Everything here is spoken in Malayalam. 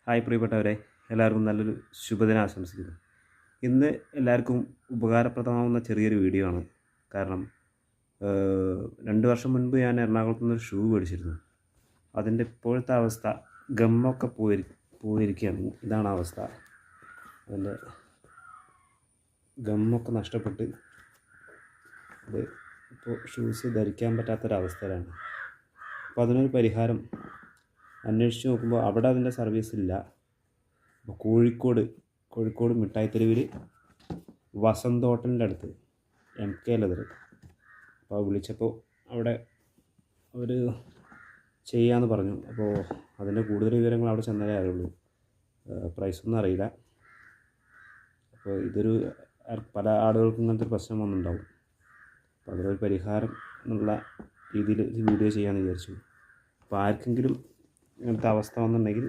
ഹായ് പ്രിയപ്പെട്ടവരെ, എല്ലാവർക്കും നല്ലൊരു ശുഭദിനം ആശംസിക്കുന്നു. ഇന്ന് എല്ലാവർക്കും ഉപകാരപ്രദമാവുന്ന ചെറിയൊരു വീഡിയോ ആണ്. കാരണം 2 വർഷം മുൻപ് ഞാൻ എറണാകുളത്ത് നിന്നൊരു ഷൂ മേടിച്ചിരുന്നു. അതിൻ്റെ ഇപ്പോഴത്തെ അവസ്ഥ ഗമ്മൊക്കെ പോയിരിക്കുകയാണ്. ഇതാണ് അവസ്ഥ. അതിൻ്റെ ഗമ്മൊക്കെ നഷ്ടപ്പെട്ട് അത് ഇപ്പോൾ ഷൂസ് ധരിക്കാൻ പറ്റാത്തൊരവസ്ഥയിലാണ്. അപ്പോൾ അതിനൊരു പരിഹാരം അന്വേഷിച്ച് നോക്കുമ്പോൾ അവിടെ അതിൻ്റെ സർവീസ് ഇല്ല. അപ്പോൾ കോഴിക്കോട് മിഠായിത്തെരുവിൽ വസന്ത് ഹോട്ടലിൻ്റെ അടുത്ത് MK ലെതർ. അപ്പോൾ വിളിച്ചപ്പോൾ അവിടെ അവർ ചെയ്യാമെന്ന് പറഞ്ഞു. അപ്പോൾ അതിൻ്റെ കൂടുതൽ വിവരങ്ങൾ അവിടെ ചെന്നാലേ അറിയുള്ളൂ. പ്രൈസൊന്നും അറിയില്ല. അപ്പോൾ ഇതൊരു പല ആളുകൾക്കും ഇങ്ങനത്തെ ഒരു പ്രശ്നം വന്നിട്ടുണ്ടാവും. അപ്പോൾ അതിനൊരു പരിഹാരം എന്നുള്ള രീതിയിൽ വീഡിയോ ചെയ്യാമെന്ന് വിചാരിച്ചു. അപ്പോൾ ആർക്കെങ്കിലും ഇങ്ങനത്തെ അവസ്ഥ വന്നിട്ടുണ്ടെങ്കിൽ